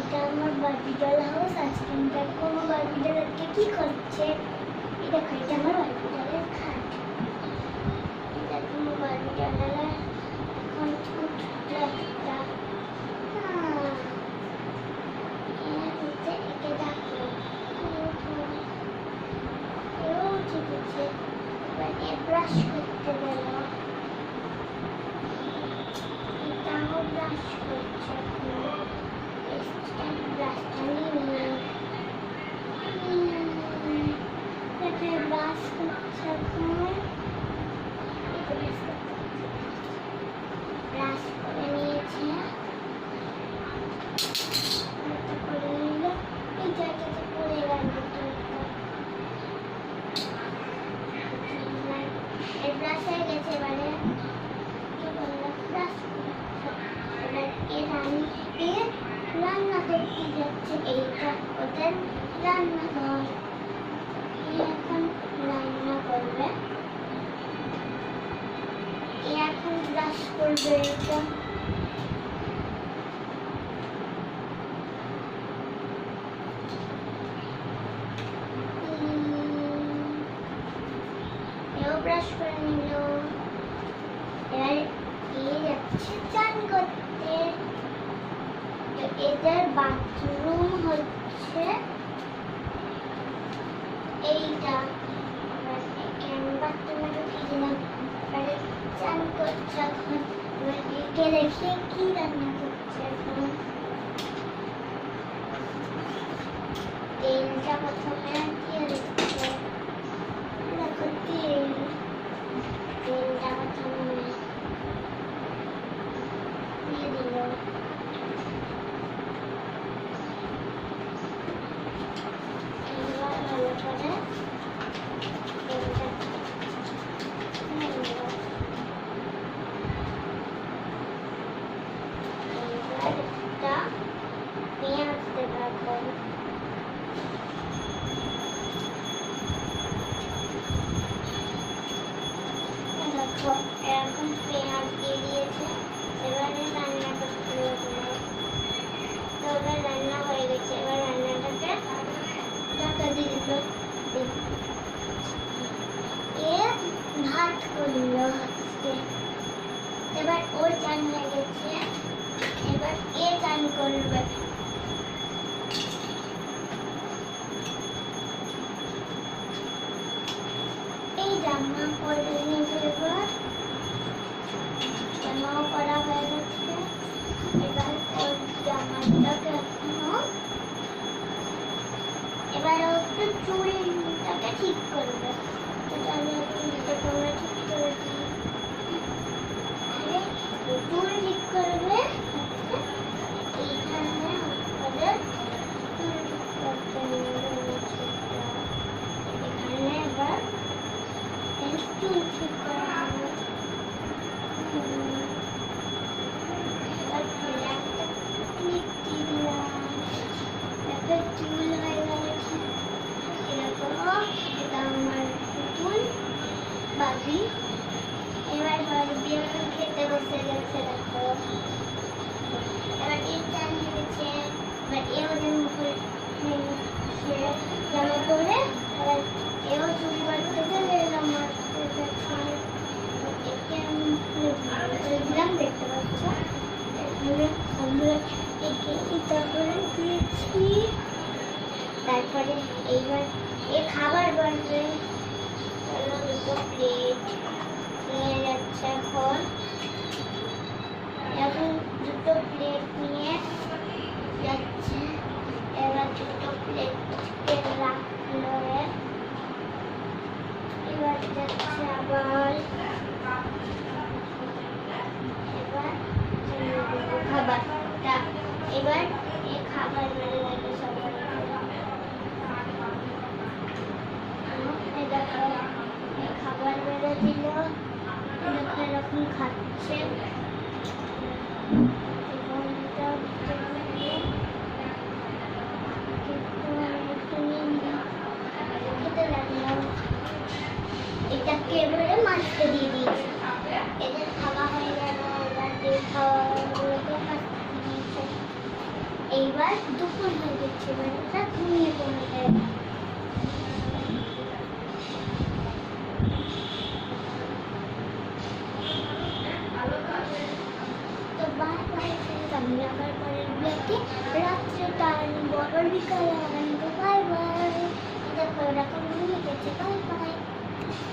এটা আমার Barbie doll house. আজকে আমি দেখো আমার বার্বি ডল আজকে কি করছে। এটা খাইতে আমার বার্বি ডলের খাট। দেখো আমার বার্বি ডলের এখন উঠলো একটা। একে ডাকলো, উঠে গেছে। এবার ব্রাশ করতে গেল, এটাও ব্রাশ করছে। ব্রাশটা নিয়ে ব্রাশ করছে, ব্রাশ করে নিয়েছে। করে নিল, এই জায়গাটা পড়ে গেল। ব্রাশ হয়ে গেছে। এবারে ব্রাশ এবার রান্না করতে যাচ্ছে। এইটা ওদের রান্নাঘর। এখন রান্না করবে, এখন ব্রাশ করবে। এটা ব্রাশ করে নিল। এবার যাচ্ছে চান করতে। এদের বাথরুম হচ্ছে এইটা। আমি বাথরুমে ঢুকে দিলাম। এবারে চান করছে এখন। একে দেখে কি রান্না করছে এখন। তেলটা প্রথমে দিয়ে দিচ্ছে। দেখো তেলটা প্রথমে দিয়ে দিল। ভালো করে পেঁয়াজ দেবো। এখন পেঁয়াজ দিয়ে দিয়েছে। এবারে রান্না করতে হবে। তো এবার রান্না হয়ে গেছে। এবার রান্নাটাকে ঢাকা দিয়ে দিল। এ ভাত করলো আজকে। এবার ওর চান হয়ে গেছে। এবার এ চান করবে। এই জামা পরে নেবে। এবার জামাও করা হয়ে গেছে। এবার ওর জামাটাকে এবার ও একটু চুলটাকে ঠিক করবে। তাহলে চুলটা তোমরা ঠিক করে দিই। চুল ঠিক করবে। এইখানে আমাদের চুল ঠিক করতে এখানে এবার চুল ঠিক করা হবে। এবার চুলে একটা ক্লিপ দিয়ে দিলাম। একটা চুল হয়ে গেল ঠিক এরকম। এটা আমার পুতুল বাবি। এবার বাবি এখন খেতে বসে গেছে। দেখো এবার এই চান নিয়েছে। এবার এও মুখে জামা পরে এবার এও চুল বাঁধতে জামা একে আমি দিলাম। দেখতে পাচ্ছ এখানে আমরা একে ইটা করে দিয়েছি। তারপরে এইবার এ খাবার বানবে। দুটো প্লেট নিয়ে যাচ্ছে। এখন দুটো প্লেট নিয়ে যাচ্ছে। এবার দুটো প্লেট রাখলো। এবার যাচ্ছে আবার। এবার খাবারটা এবার এই খাবার বেড়ে যাবে সবাই। খাবার বেড়ে দিল। দেখো এরকম খাচ্ছে। খেতে লাগলাম। এটাকে এবারে মাছতে দিয়ে দিয়েছি। এদের খাওয়া হয়ে গেল। এবার খাওয়াগুলোকে মাছতে দিয়েছে। এইবার দুপুর হয়ে গেছে, এবার ওটা ঘুমিয়ে পড়বে। তো বাই বাই ফ্রেন্ডস, আমি আবার পরের ব্লগে রাত্রে টানবো, আবার বিকালে আনবো। Bye bye. দেখো এরকম ঘুমিয়ে গেছে। Bye bye.